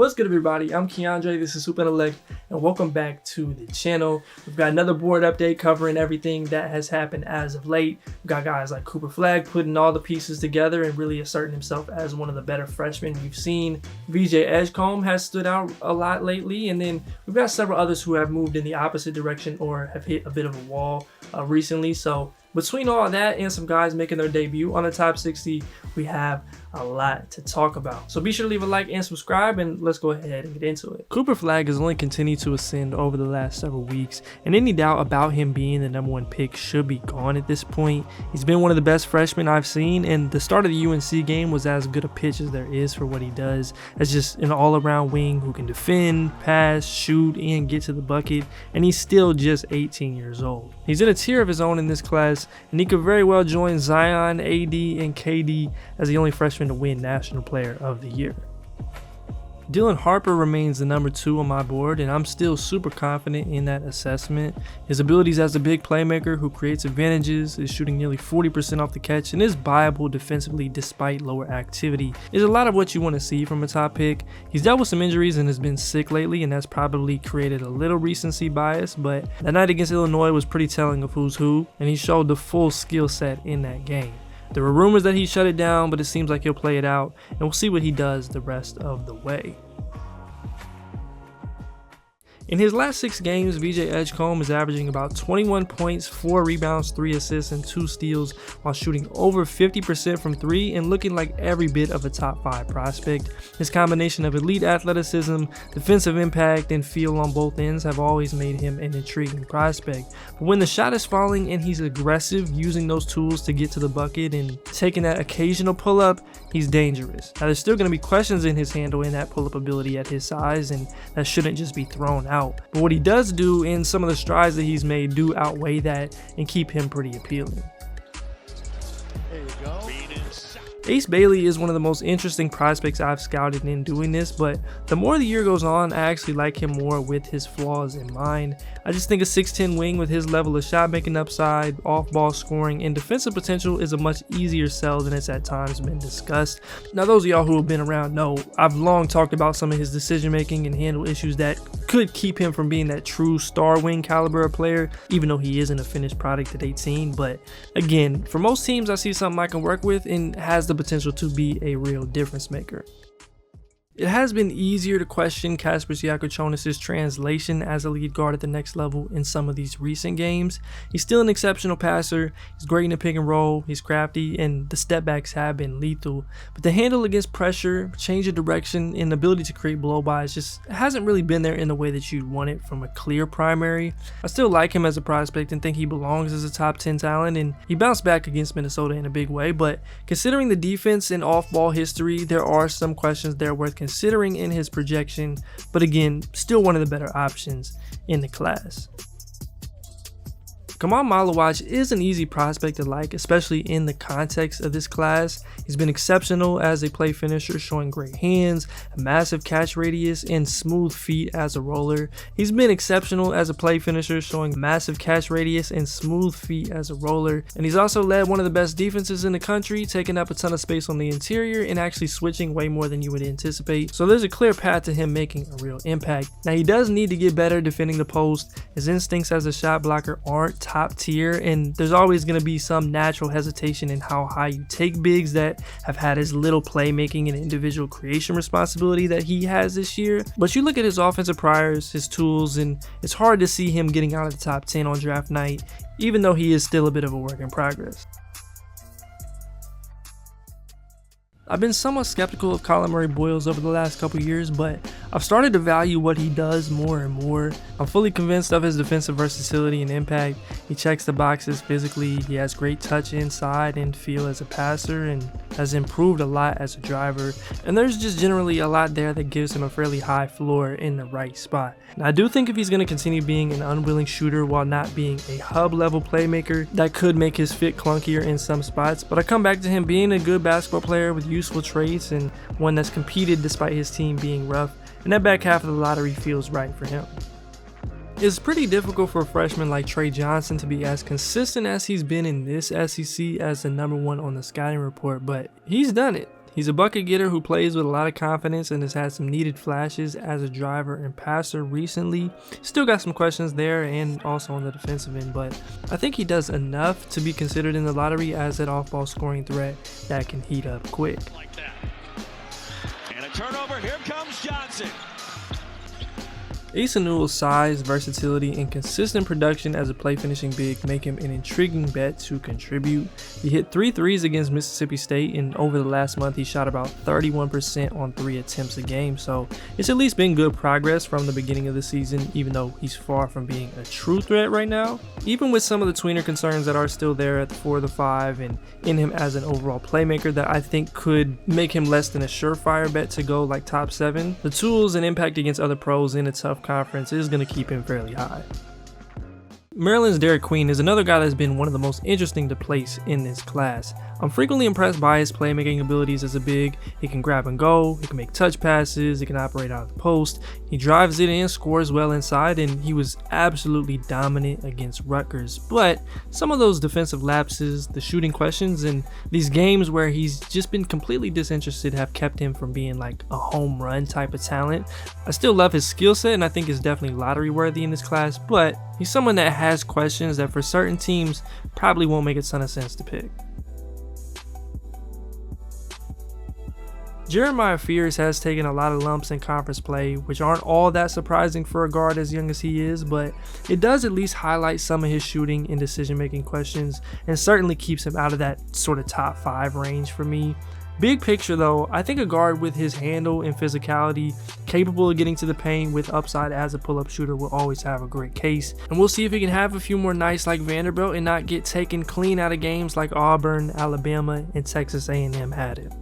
What's good, everybody? I'm Keandre, this is HoopIntellect, and welcome back to the channel. We've got another board update covering everything that has happened as of late. We've got guys like Flagg putting all the pieces together and really asserting himself as one of the better freshmen we've seen. VJ Edgecombe has stood out a lot lately, and then we've got several others who have moved in the opposite direction or have hit a bit of a wall recently. So between all that and some guys making their debut on the top 60, we have a lot to talk about. So be sure to leave a like and subscribe, and let's go ahead and get into it. Flagg has only continued to ascend over the last several weeks, and any doubt about him being the #1 pick should be gone at this point. He's been one of the best freshmen I've seen, and the start of the UNC game was as good a pitch as there is for what he does, as just an all-around wing who can defend, pass, shoot, and get to the bucket, and he's still just 18 years old. He's in a tier of his own in this class, and he could very well join Zion, AD, and KD as the only freshman to win National Player of the Year. Dylan Harper remains the #2 on my board, and I'm still super confident in that assessment. His abilities as a big playmaker who creates advantages, is shooting nearly 40% off the catch, and is viable defensively despite lower activity is a lot of what you want to see from a top pick. He's dealt with some injuries and has been sick lately, and that's probably created a little recency bias, but that night against Illinois was pretty telling of who's who, and he showed the full skill set in that game. There were rumors that he shut it down, but it seems like he'll play it out, and we'll see what he does the rest of the way. In his last 6 games, VJ Edgecombe is averaging about 21 points, 4 rebounds, 3 assists, and 2 steals while shooting over 50% from 3 and looking like every bit of a top 5 prospect. His combination of elite athleticism, defensive impact, and feel on both ends have always made him an intriguing prospect. But when the shot is falling and he's aggressive, using those tools to get to the bucket and taking that occasional pull-up, he's dangerous. Now, there's still going to be questions in his handle and that pull-up ability at his size, and that shouldn't just be thrown out. But what he does do and some of the strides that he's made do outweigh that and keep him pretty appealing. There you go. Ace Bailey is one of the most interesting prospects I've scouted in doing this, but the more the year goes on, I actually like him more with his flaws in mind. I just think a 6'10 wing with his level of shot making upside, off-ball scoring, and defensive potential is a much easier sell than it's at times been discussed. Now, those of y'all who have been around know I've long talked about some of his decision making and handle issues that could keep him from being that true star wing caliber of player, even though he isn't a finished product at 18. But again, for most teams, I see something I can work with and has the potential to be a real difference maker. It has been easier to question Kasper Siakochonis' translation as a lead guard at the next level in some of these recent games. He's still an exceptional passer, he's great in the pick and roll, he's crafty, and the step backs have been lethal. But the handle against pressure, change of direction, and the ability to create blow-bys just hasn't really been there in the way that you'd want it from a clear primary. I still like him as a prospect and think he belongs as a top 10 talent, and he bounced back against Minnesota in a big way, but considering the defense and off-ball history, there are some questions there worth considering in his projection, but again, still one of the better options in the class. Kamal Malawach is an easy prospect to like, especially in the context of this class. He's been exceptional as a play finisher, showing great hands, a massive catch radius, and smooth feet as a roller. He's been exceptional as a play finisher, showing massive catch radius and smooth feet as a roller. And he's also led one of the best defenses in the country, taking up a ton of space on the interior and actually switching way more than you would anticipate. So there's a clear path to him making a real impact. Now, he does need to get better defending the post. His instincts as a shot blocker aren't top tier, and there's always going to be some natural hesitation in how high you take bigs that have had as little playmaking and individual creation responsibility that he has this year. But you look at his offensive priors, his tools, and it's hard to see him getting out of the top 10 on draft night, even though he is still a bit of a work in progress. I've been somewhat skeptical of Collin Murray-Boyles over the last couple years, but I've started to value what he does more and more. I'm fully convinced of his defensive versatility and impact. He checks the boxes physically, he has great touch inside and feel as a passer, and has improved a lot as a driver. And there's just generally a lot there that gives him a fairly high floor in the right spot. Now, I do think if he's going to continue being an unwilling shooter while not being a hub level playmaker, that could make his fit clunkier in some spots. But I come back to him being a good basketball player with useful traits and one that's competed despite his team being rough, and that back half of the lottery feels right for him. It's pretty difficult for a freshman like Trey Johnson to be as consistent as he's been in this SEC as the #1 on the scouting report, but he's done it. He's a bucket getter who plays with a lot of confidence and has had some needed flashes as a driver and passer recently. Still got some questions there and also on the defensive end, but I think he does enough to be considered in the lottery as that off-ball scoring threat that can heat up quick. Like that. And a turnover, here comes Johnson. Asa Newell's size, versatility, and consistent production as a play finishing big make him an intriguing bet to contribute. He hit 3 threes against Mississippi State, and over the last month he shot about 31% on 3 attempts a game, so it's at least been good progress from the beginning of the season, even though he's far from being a true threat right now. Even with some of the tweener concerns that are still there at the 4 or the 5, and in him as an overall playmaker that I think could make him less than a surefire bet to go like top 7, the tools and impact against other pros in a tough conference is going to keep him fairly high. Maryland's Derek Queen is another guy that's been one of the most interesting to place in this class. I'm frequently impressed by his playmaking abilities as a big. He can grab and go, he can make touch passes, he can operate out of the post, he drives it and scores well inside, and he was absolutely dominant against Rutgers. But some of those defensive lapses, the shooting questions, and these games where he's just been completely disinterested have kept him from being like a home run type of talent. I still love his skill set and I think it's definitely lottery worthy in this class, but he's someone that has questions that for certain teams probably won't make a ton of sense to pick. Jeremiah Fears has taken a lot of lumps in conference play, which aren't all that surprising for a guard as young as he is, but it does at least highlight some of his shooting and decision-making questions, and certainly keeps him out of that sort of top 5 range for me. Big picture though, I think a guard with his handle and physicality, capable of getting to the paint with upside as a pull-up shooter, will always have a great case. And we'll see if he can have a few more nights like Vanderbilt and not get taken clean out of games like Auburn, Alabama, and Texas A&M had it.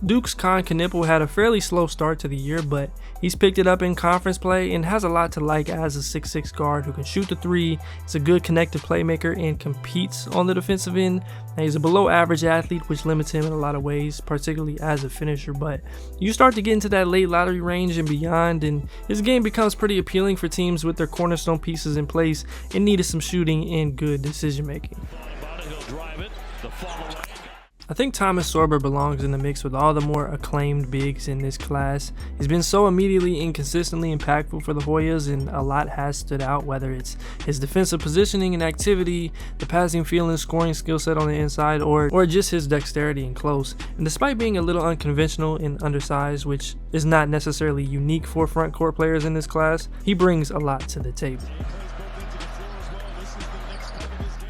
Duke's Con Knipple had a fairly slow start to the year, but he's picked it up in conference play and has a lot to like as a 6'6 guard who can shoot the 3, is a good connected playmaker, and competes on the defensive end. Now, he's a below average athlete, which limits him in a lot of ways, particularly as a finisher, but you start to get into that late lottery range and beyond, and his game becomes pretty appealing for teams with their cornerstone pieces in place and needed some shooting and good decision making. I think Thomas Sorber belongs in the mix with all the more acclaimed bigs in this class. He's been so immediately and consistently impactful for the Hoyas, and a lot has stood out, whether it's his defensive positioning and activity, the passing, feel, and scoring skill set on the inside, or just his dexterity and close. And despite being a little unconventional and undersized, which is not necessarily unique for front court players in this class, he brings a lot to the table.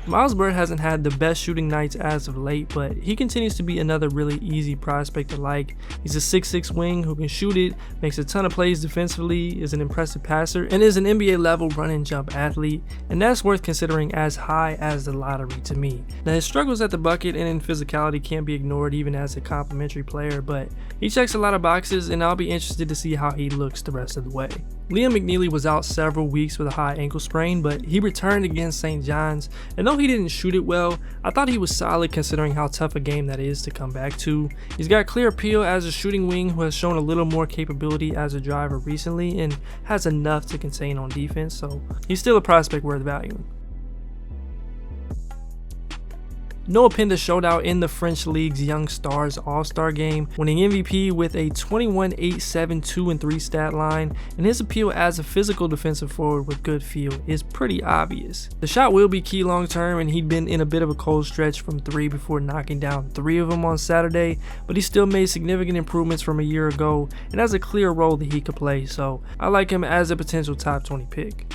Miles Byrd hasn't had the best shooting nights as of late, but he continues to be another really easy prospect to like. He's a 6'6 wing who can shoot it, makes a ton of plays defensively, is an impressive passer, and is an NBA level run and jump athlete, and that's worth considering as high as the lottery to me. Now, his struggles at the bucket and in physicality can't be ignored even as a complimentary player, but he checks a lot of boxes, and I'll be interested to see how he looks the rest of the way. Liam McNeeley was out several weeks with a high ankle sprain, but he returned against St. John's, and though he didn't shoot it well, I thought he was solid considering how tough a game that is to come back to. He's got clear appeal as a shooting wing who has shown a little more capability as a driver recently and has enough to contain on defense, so he's still a prospect worth valuing. Noah Pinda showed out in the French League's Young Stars All-Star Game, winning MVP with a 21-8, 7, 2, and 3 stat line, and his appeal as a physical defensive forward with good feel is pretty obvious. The shot will be key long-term, and he'd been in a bit of a cold stretch from 3 before knocking down 3 of them on Saturday, but he still made significant improvements from a year ago and has a clear role that he could play, so I like him as a potential top 20 pick.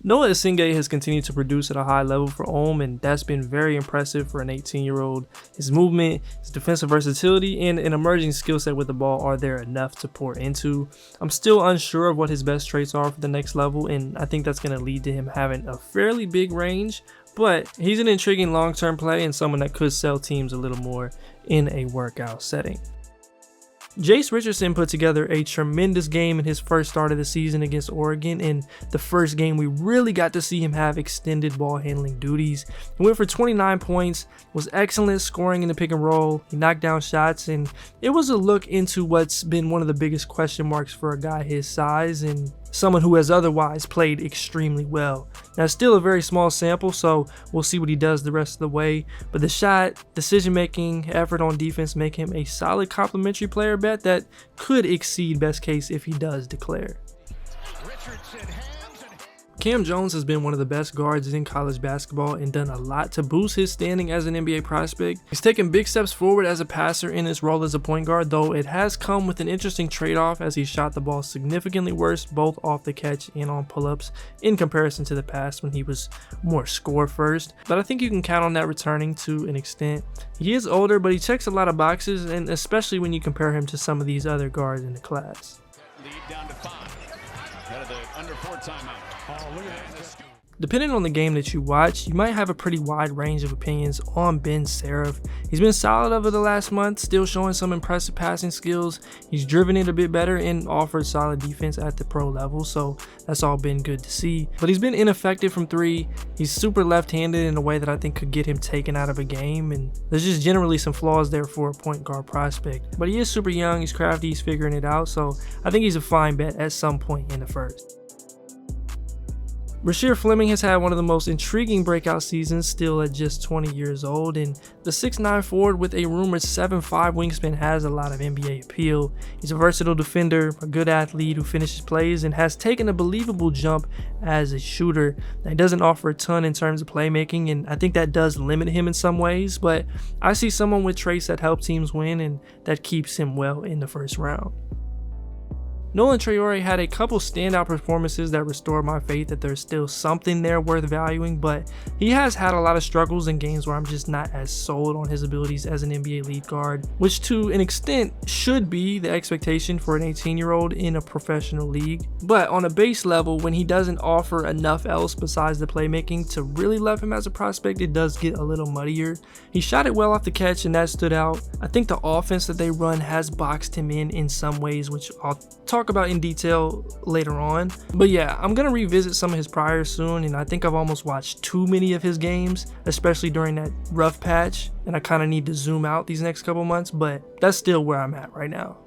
Noah Esinghe has continued to produce at a high level for Ohm, and that's been very impressive for an 18-year-old. His movement, his defensive versatility, and an emerging skill set with the ball are there enough to pour into. I'm still unsure of what his best traits are for the next level, and I think that's going to lead to him having a fairly big range, but he's an intriguing long-term play and someone that could sell teams a little more in a workout setting. Jace Richardson put together a tremendous game in his first start of the season against Oregon, and the first game we really got to see him have extended ball handling duties. He went for 29 points, was excellent scoring in the pick and roll, he knocked down shots, and it was a look into what's been one of the biggest question marks for a guy his size, and someone who has otherwise played extremely well. Now, it's still a very small sample, so we'll see what he does the rest of the way, but the shot, decision making, effort on defense make him a solid complimentary player bet that could exceed best case if he does declare. Cam Jones has been one of the best guards in college basketball and done a lot to boost his standing as an NBA prospect. He's taken big steps forward as a passer in his role as a point guard, though it has come with an interesting trade-off as he shot the ball significantly worse both off the catch and on pull-ups in comparison to the past when he was more score first. But I think you can count on that returning to an extent. He is older, but he checks a lot of boxes, and especially when you compare him to some of these other guards in the class. Lead down to 5. Out of the under 4 timeout. Depending on the game that you watch, you might have a pretty wide range of opinions on Ben Seraph. He's been solid over the last month, still showing some impressive passing skills. He's driven it a bit better and offered solid defense at the pro level, so that's all been good to see. But he's been ineffective from 3. He's super left-handed in a way that I think could get him taken out of a game, and there's just generally some flaws there for a point guard prospect. But he is super young, he's crafty, he's figuring it out, so I think he's a fine bet at some point in the first. Rasheer Fleming has had one of the most intriguing breakout seasons, still at just 20 years old, and the 6'9" forward with a rumored 7'5" wingspan has a lot of NBA appeal. He's a versatile defender, a good athlete who finishes plays, and has taken a believable jump as a shooter. Now, he doesn't offer a ton in terms of playmaking, and I think that does limit him in some ways, but I see someone with traits that help teams win and that keeps him well in the first round. Nolan Traore had a couple standout performances that restored my faith that there's still something there worth valuing, but he has had a lot of struggles in games where I'm just not as sold on his abilities as an NBA lead guard, which to an extent should be the expectation for an 18-year-old in a professional league. But on a base level, when he doesn't offer enough else besides the playmaking to really love him as a prospect, it does get a little muddier. He shot it well off the catch and that stood out. I think the offense that they run has boxed him in some ways, which I'll talk about in detail later on. But yeah, I'm gonna revisit some of his priors soon, and I think I've almost watched too many of his games, especially during that rough patch, and I kind of need to zoom out these next couple months, but that's still where I'm at right now.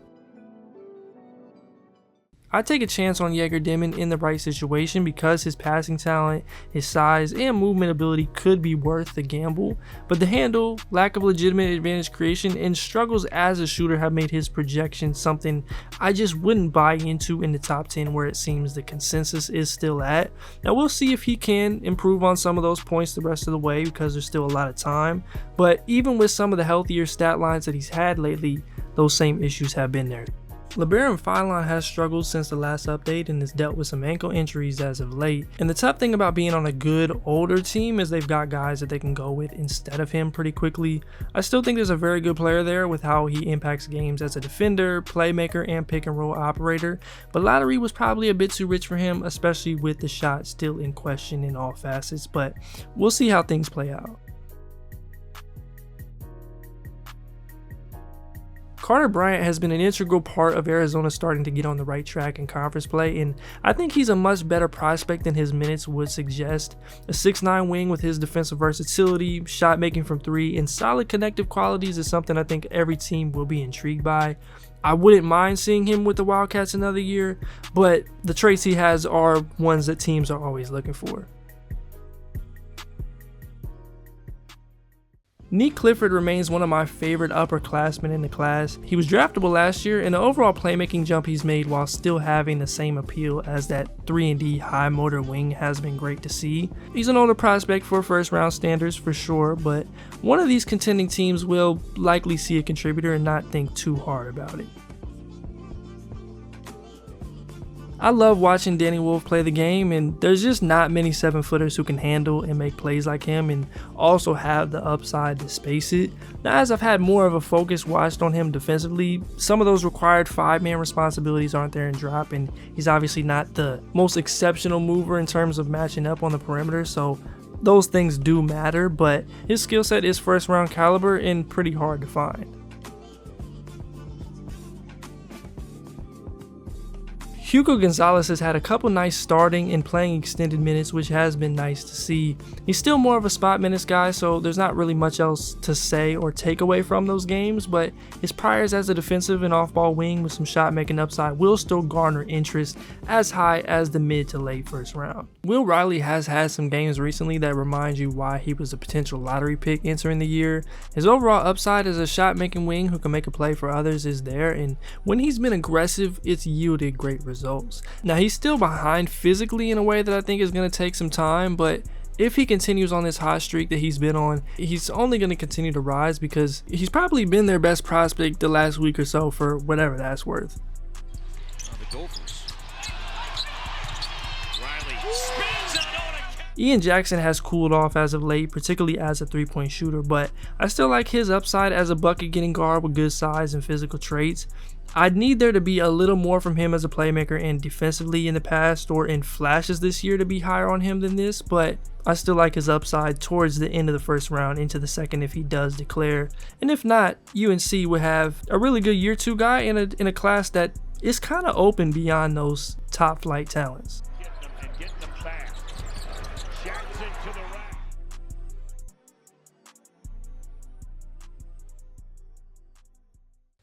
I take a chance on Jaeger Dimon in the right situation because his passing talent, his size, and movement ability could be worth the gamble, but the handle, lack of legitimate advantage creation, and struggles as a shooter have made his projection something I just wouldn't buy into in the top 10 where it seems the consensus is still at. Now we'll see if he can improve on some of those points the rest of the way because there's still a lot of time, but even with some of the healthier stat lines that he's had lately, those same issues have been there. LeBaron Philon has struggled since the last update and has dealt with some ankle injuries as of late. And the tough thing about being on a good older team is they've got guys that they can go with instead of him pretty quickly. I still think there's a very good player there with how he impacts games as a defender, playmaker, and pick and roll operator, but lottery was probably a bit too rich for him, especially with the shot still in question in all facets, but we'll see how things play out. Carter Bryant has been an integral part of Arizona starting to get on the right track in conference play, and I think he's a much better prospect than his minutes would suggest. A 6'9" wing with his defensive versatility, shot making from 3, and solid connective qualities is something I think every team will be intrigued by. I wouldn't mind seeing him with the Wildcats another year, but the traits he has are ones that teams are always looking for. Nick Clifford remains one of my favorite upperclassmen in the class. He was draftable last year, and the overall playmaking jump he's made while still having the same appeal as that 3-and-D high motor wing has been great to see. He's an older prospect for first round standards for sure, but one of these contending teams will likely see a contributor and not think too hard about it. I love watching Danny Wolf play the game, and there's just not many 7-footers who can handle and make plays like him and also have the upside to space it. Now, as I've had more of a focus watched on him defensively, some of those required 5-man responsibilities aren't there in drop, and he's obviously not the most exceptional mover in terms of matching up on the perimeter, so those things do matter, but his skill set is first round caliber and pretty hard to find. Hugo Gonzalez has had a couple nice starting and playing extended minutes, which has been nice to see. He's still more of a spot minutes guy, so there's not really much else to say or take away from those games, but his priors as a defensive and off-ball wing with some shot-making upside will still garner interest as high as the mid to late first round. Will Riley has had some games recently that remind you why he was a potential lottery pick entering the year. His overall upside as a shot-making wing who can make a play for others is there, and when he's been aggressive, it's yielded great results. Now, he's still behind physically in a way that I think is going to take some time, but if he continues on this hot streak that he's been on, he's only going to continue to rise because he's probably been their best prospect the last week or so for whatever that's worth. The Gophers. Riley spins it on a Ian Jackson has cooled off as of late, particularly as a three-point shooter, but I still like his upside as a bucket-getting guard with good size and physical traits. I'd need there to be a little more from him as a playmaker and defensively in the past or in flashes this year to be higher on him than this, but I still like his upside towards the end of the first round into the second if he does declare. And if not, UNC would have a really good year two guy in a class that is kind of open beyond those top flight talents. get them back. Jackson to the right.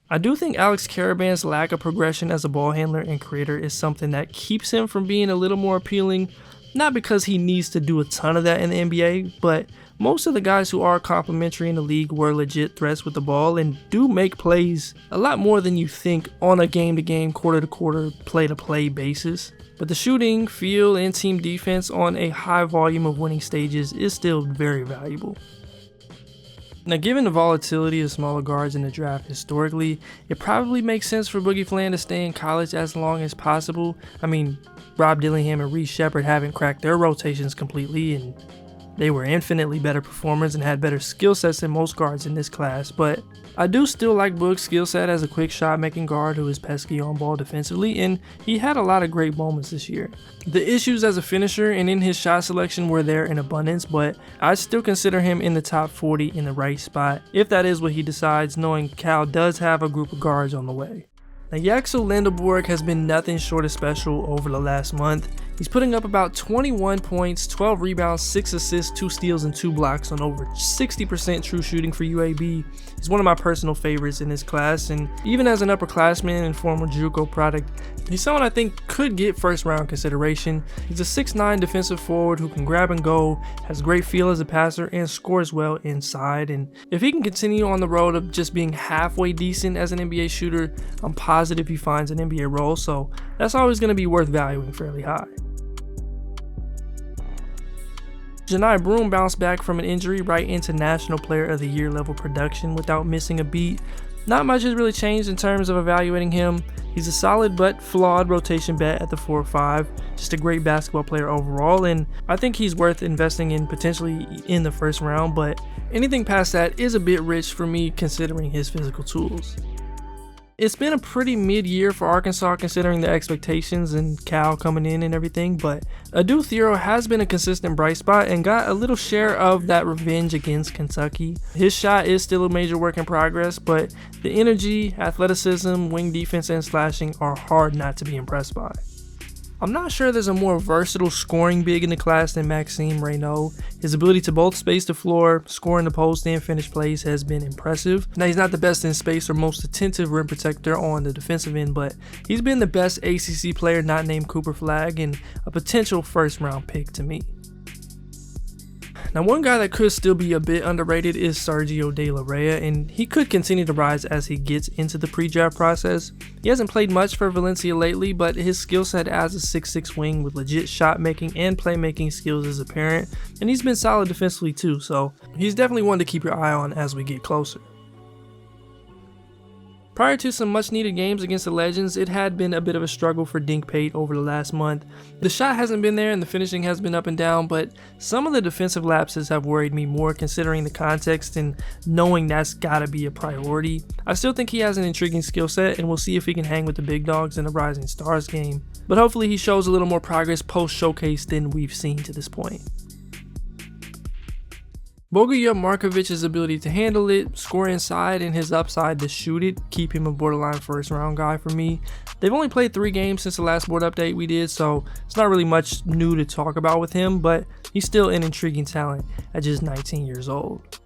I do think Alex Karaban's lack of progression as a ball handler and creator is something that keeps him from being a little more appealing, not because he needs to do a ton of that in the NBA, but most of the guys who are complimentary in the league were legit threats with the ball and do make plays a lot more than you think on a game-to-game, quarter-to-quarter, play-to-play basis. But the shooting, feel, and team defense on a high volume of winning stages is still very valuable. Now, given the volatility of smaller guards in the draft historically, it probably makes sense for Boogie Fland to stay in college as long as possible. I mean, Rob Dillingham and Reece Sheppard haven't cracked their rotations completely, and they were infinitely better performers and had better skill sets than most guards in this class, but I do still like Boog's skill set as a quick shot making guard who is pesky on ball defensively, and he had a lot of great moments this year. The issues as a finisher and in his shot selection were there in abundance, but I still consider him in the top 40 in the right spot, if that is what he decides, knowing Cal does have a group of guards on the way. Now, Yaxel Lendeborg has been nothing short of special over the last month. He's putting up about 21 points, 12 rebounds, 6 assists, 2 steals, and 2 blocks on over 60% true shooting for UAB. He's one of my personal favorites in this class, and even as an upperclassman and former JUCO product, he's someone I think could get first round consideration. He's a 6'9" defensive forward who can grab and go, has great feel as a passer, and scores well inside. And if he can continue on the road of just being halfway decent as an NBA shooter, I'm positive he finds an NBA role, so that's always going to be worth valuing fairly high. Janai Broome bounced back from an injury right into National Player of the Year level production without missing a beat. Not much has really changed in terms of evaluating him. He's a solid but flawed rotation bet at the 4 or 5, just a great basketball player overall, and I think he's worth investing in potentially in the first round, but anything past that is a bit rich for me considering his physical tools. It's been a pretty mid-year for Arkansas considering the expectations and Cal coming in and everything, but Adu Thiero has been a consistent bright spot and got a little share of that revenge against Kentucky. His shot is still a major work in progress, but the energy, athleticism, wing defense, and slashing are hard not to be impressed by. I'm not sure there's a more versatile scoring big in the class than Maxime Reynaud. His ability to both space the floor, score in the post, and finish plays has been impressive. Now, he's not the best in space or most attentive rim protector on the defensive end, but he's been the best ACC player not named Cooper Flagg and a potential first round pick to me. Now, one guy that could still be a bit underrated is Sergio De La Reyna, and he could continue to rise as he gets into the pre-draft process. He hasn't played much for Valencia lately, but his skill set as a 6'6" wing with legit shot making and playmaking skills is apparent, and he's been solid defensively too, so he's definitely one to keep your eye on as we get closer. Prior to some much needed games against the Legends, it had been a bit of a struggle for Dink Pate over the last month. The shot hasn't been there and the finishing has been up and down, but some of the defensive lapses have worried me more considering the context and knowing that's gotta be a priority. I still think he has an intriguing skill set and we'll see if he can hang with the big dogs in the Rising Stars game, but hopefully he shows a little more progress post-showcase than we've seen to this point. Boguya Markovic's ability to handle it, score inside, and his upside to shoot it keep him a borderline first round guy for me. They've only played 3 games since the last board update we did, so it's not really much new to talk about with him, but he's still an intriguing talent at just 19 years old.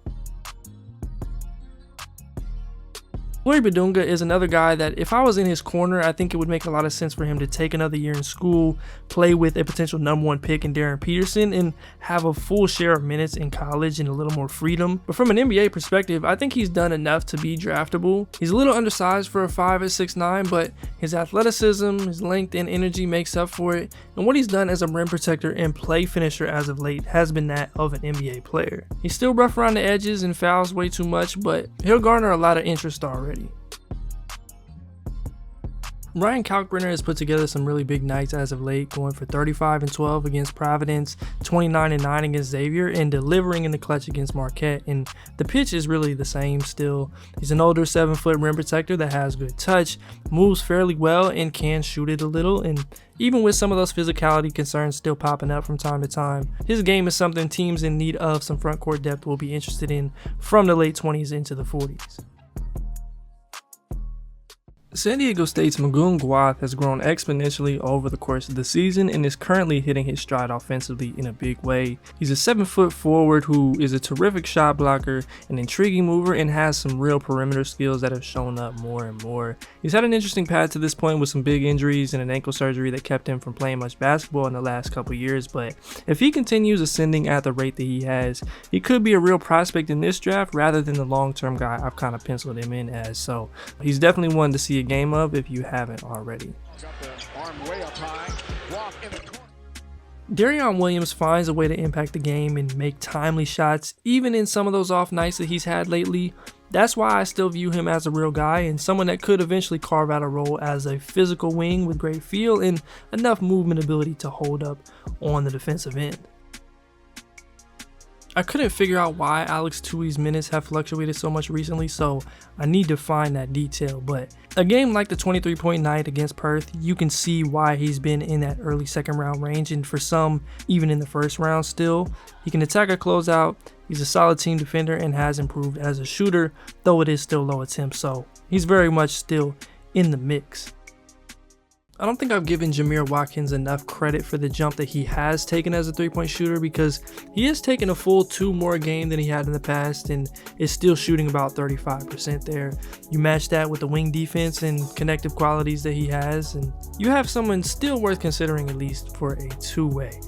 Flory Badunga is another guy that if I was in his corner, I think it would make a lot of sense for him to take another year in school, play with a potential #1 pick in Darren Peterson, and have a full share of minutes in college and a little more freedom. But from an NBA perspective, I think he's done enough to be draftable. He's a little undersized for a 5 at 6'9", but his athleticism, his length, and energy makes up for it. And what he's done as a rim protector and play finisher as of late has been that of an NBA player. He's still rough around the edges and fouls way too much, but he'll garner a lot of interest already. Ryan Kalkbrenner has put together some really big nights as of late, going for 35 and 12 against Providence, 29 and 9 against Xavier, and delivering in the clutch against Marquette. And the pitch is really the same still. He's an older 7-foot rim protector that has good touch, moves fairly well, and can shoot it a little. And even with some of those physicality concerns still popping up from time to time, his game is something teams in need of some front court depth will be interested in from the late 20s into the 40s. San Diego State's Magoon Gwath has grown exponentially over the course of the season and is currently hitting his stride offensively in a big way. He's a 7-foot forward who is a terrific shot blocker, an intriguing mover, and has some real perimeter skills that have shown up more and more. He's had an interesting path to this point with some big injuries and an ankle surgery that kept him from playing much basketball in the last couple years, but if he continues ascending at the rate that he has, he could be a real prospect in this draft rather than the long-term guy I've kind of penciled him in as. So he's definitely one to see a game of if you haven't already. Darion Williams finds a way to impact the game and make timely shots, even in some of those off nights that he's had lately. That's why I still view him as a real guy and someone that could eventually carve out a role as a physical wing with great feel and enough movement ability to hold up on the defensive end. I couldn't figure out why Alex Tui's minutes have fluctuated so much recently, so I need to find that detail. But a game like the 23-point night against Perth, you can see why he's been in that early second round range, and for some, even in the first round still. He can attack a closeout, he's a solid team defender, and has improved as a shooter, though it is still low attempts, so he's very much still in the mix. I don't think I've given Jameer Watkins enough credit for the jump that he has taken as a 3-point shooter, because he has taken a full 2 more a game than he had in the past and is still shooting about 35% there. You match that with the wing defense and connective qualities that he has, and you have someone still worth considering at least for a 2-way.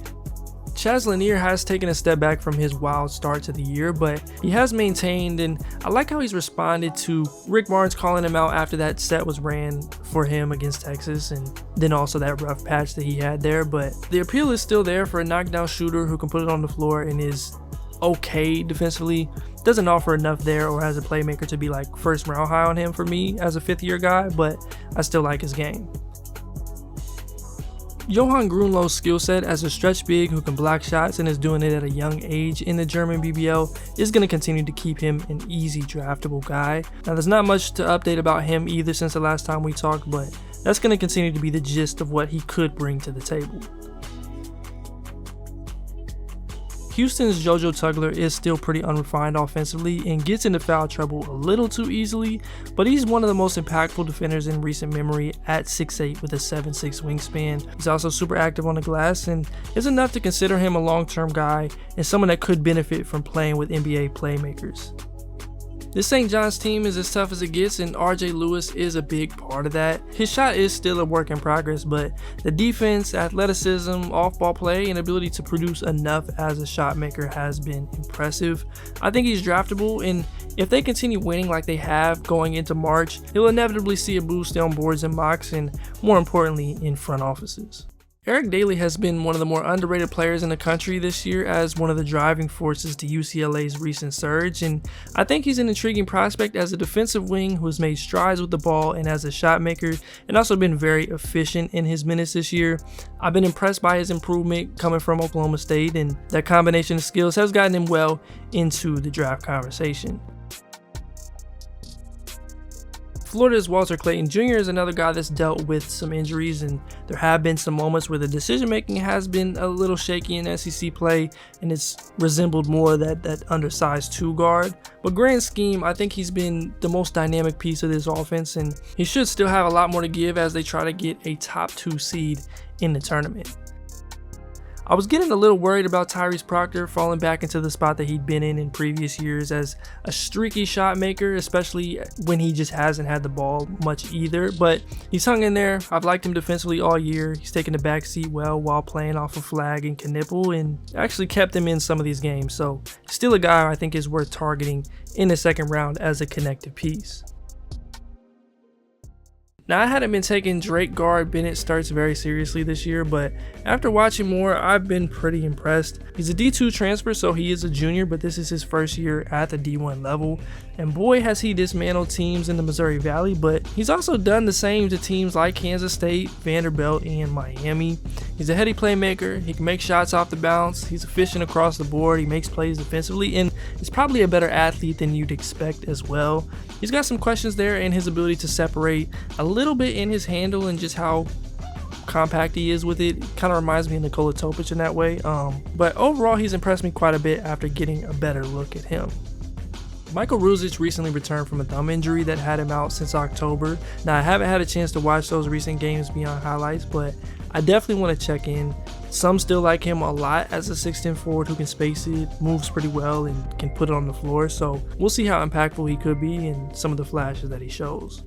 Chaz Lanier has taken a step back from his wild start to the year, but he has maintained, and I like how he's responded to Rick Barnes calling him out after that set was ran for him against Texas, and then also that rough patch that he had there. But the appeal is still there for a knockdown shooter who can put it on the floor and is okay defensively. Doesn't offer enough there or as a playmaker to be like first round high on him for me as a 5th-year guy, but I still like his game. Johan Grunlow's skill set as a stretch big who can block shots and is doing it at a young age in the German BBL is going to continue to keep him an easy draftable guy. Now there's not much to update about him either since the last time we talked, but that's going to continue to be the gist of what he could bring to the table. Houston's JoJo Tugler is still pretty unrefined offensively and gets into foul trouble a little too easily, but he's one of the most impactful defenders in recent memory at 6'8" with a 7'6" wingspan. He's also super active on the glass and is enough to consider him a long-term guy and someone that could benefit from playing with NBA playmakers. This St. John's team is as tough as it gets, and RJ Lewis is a big part of that. His shot is still a work in progress, but the defense, athleticism, off-ball play, and ability to produce enough as a shot maker has been impressive. I think he's draftable, and if they continue winning like they have going into March, he'll inevitably see a boost on boards and mocks, and more importantly, in front offices. Eric Daly has been one of the more underrated players in the country this year as one of the driving forces to UCLA's recent surge, and I think he's an intriguing prospect as a defensive wing who has made strides with the ball and as a shot maker, and also been very efficient in his minutes this year. I've been impressed by his improvement coming from Oklahoma State, and that combination of skills has gotten him well into the draft conversation. Florida's Walter Clayton Jr. is another guy that's dealt with some injuries, and there have been some moments where the decision making has been a little shaky in SEC play, and it's resembled more that undersized 2 guard. But grand scheme, I think he's been the most dynamic piece of this offense, and he should still have a lot more to give as they try to get a top 2 seed in the tournament. I was getting a little worried about Tyrese Proctor falling back into the spot that he'd been in previous years as a streaky shot maker, especially when he just hasn't had the ball much either, but he's hung in there. I've liked him defensively all year. He's taken the back seat well while playing off of Flagg and Knipple, and actually kept him in some of these games, so still a guy I think is worth targeting in the second round as a connective piece. Now, I hadn't been taking Drake guard Bennett Starts very seriously this year, but after watching more, I've been pretty impressed. He's a D2 transfer, so he is a junior, but this is his first year at the D1 level. And boy, has he dismantled teams in the Missouri Valley, but he's also done the same to teams like Kansas State, Vanderbilt, and Miami. He's a heady playmaker. He can make shots off the bounce. He's efficient across the board. He makes plays defensively, and is probably a better athlete than you'd expect as well. He's got some questions there in his ability to separate a little bit in his handle and just how compact he is with it. Kind of reminds me of Nikola Topic in that way. But overall, he's impressed me quite a bit after getting a better look at him. Michael Ruzic recently returned from a thumb injury that had him out since October. Now, I haven't had a chance to watch those recent games beyond highlights, but I definitely want to check in. Some still like him a lot as a 6'10" forward who can space it, moves pretty well, and can put it on the floor, so we'll see how impactful he could be and some of the flashes that he shows.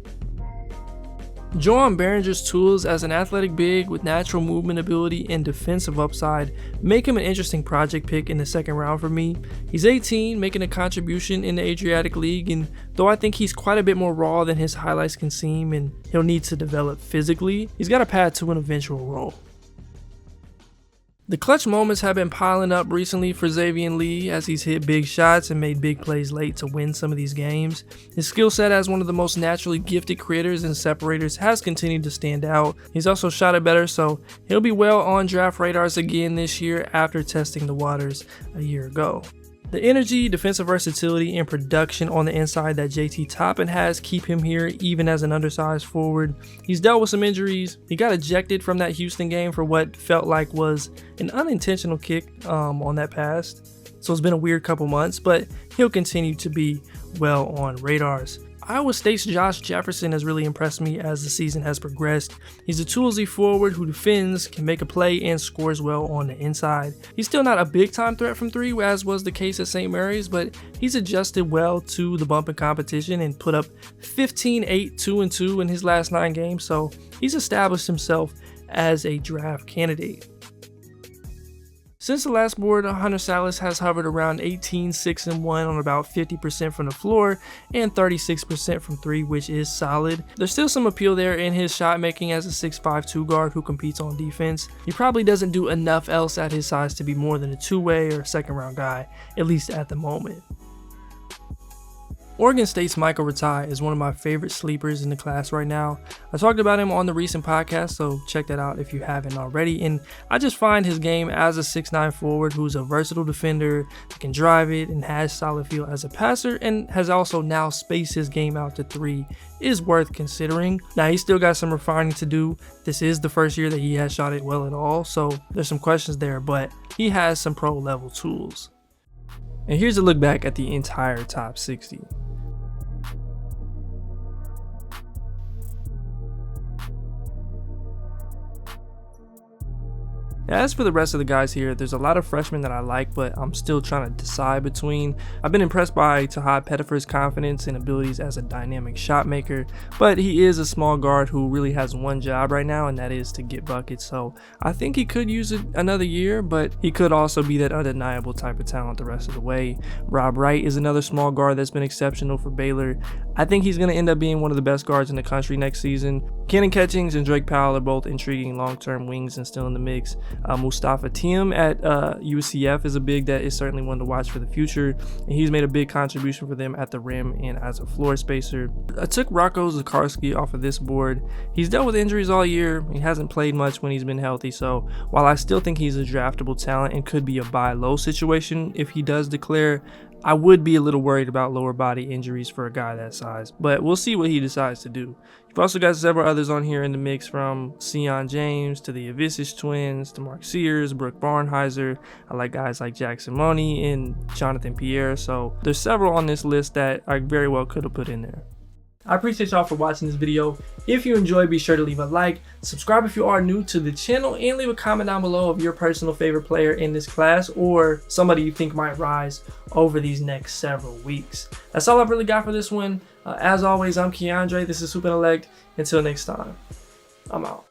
Joan Behringer's tools as an athletic big with natural movement ability and defensive upside make him an interesting project pick in the second round for me. He's 18, making a contribution in the Adriatic League, and though I think he's quite a bit more raw than his highlights can seem and he'll need to develop physically, he's got a path to an eventual role. The clutch moments have been piling up recently for Xavier Lee as he's hit big shots and made big plays late to win some of these games. His skill set as one of the most naturally gifted creators and separators has continued to stand out. He's also shot it better, so he'll be well on draft radars again this year after testing the waters a year ago. The energy, defensive versatility, and production on the inside that JT Toppin has keep him here even as an undersized forward. He's dealt with some injuries. He got ejected from that Houston game for what felt like was an unintentional kick on that pass. So it's been a weird couple months, but he'll continue to be well on radars. Iowa State's Josh Jefferson has really impressed me as the season has progressed. He's a toolsy forward who defends, can make a play, and scores well on the inside. He's still not a big-time threat from 3, as was the case at St. Mary's, but he's adjusted well to the bump in competition and put up 15, 8, 2, and 2 in his last 9 games, so he's established himself as a draft candidate. Since the last board, Hunter Salas has hovered around 18, 6, and 1 on about 50% from the floor and 36% from 3, which is solid. There's still some appeal there in his shot making as a 6'5" 2 guard who competes on defense. He probably doesn't do enough else at his size to be more than a two-way or second round guy, at least at the moment. Oregon State's Michael Rataj is one of my favorite sleepers in the class right now. I talked about him on the recent podcast, so check that out if you haven't already. And I just find his game as a 6'9" forward who's a versatile defender, can drive it, and has solid feel as a passer, and has also now spaced his game out to 3, is worth considering. Now, he's still got some refining to do. This is the first year that he has shot it well at all, so there's some questions there, but he has some pro level tools. And here's a look back at the entire top 60. As for the rest of the guys here, there's a lot of freshmen that I like, but I'm still trying to decide between. I've been impressed by Tahad Pettifer's confidence and abilities as a dynamic shot maker, but he is a small guard who really has one job right now, and that is to get buckets. So I think he could use it another year, but he could also be that undeniable type of talent the rest of the way. Rob Wright is another small guard that's been exceptional for Baylor. I think he's going to end up being one of the best guards in the country next season. Kennon Catchings and Drake Powell are both intriguing long-term wings and still in the mix. Mustafa Tim at UCF is a big that is certainly one to watch for the future, and he's made a big contribution for them at the rim and as a floor spacer. I took Rocco Zakarski off of this board. He's dealt with injuries all year. He hasn't played much when he's been healthy, so while I still think he's a draftable talent and could be a buy low situation if he does declare, I would be a little worried about lower body injuries for a guy that size, but we'll see what he decides to do. You've also got several others on here in the mix, from Sion James to the Avicic twins to Mark Sears, Brooke Barnheiser. I like guys like Jackson Money and Jonathan Pierre, so there's several on this list that I very well could have put in there. I appreciate y'all for watching this video. If you enjoyed, be sure to leave a like, subscribe if you are new to the channel, and leave a comment down below of your personal favorite player in this class or somebody you think might rise over these next several weeks. That's all I've really got for this one. As always, I'm Keandre. This is HoopIntellect. Until next time, I'm out.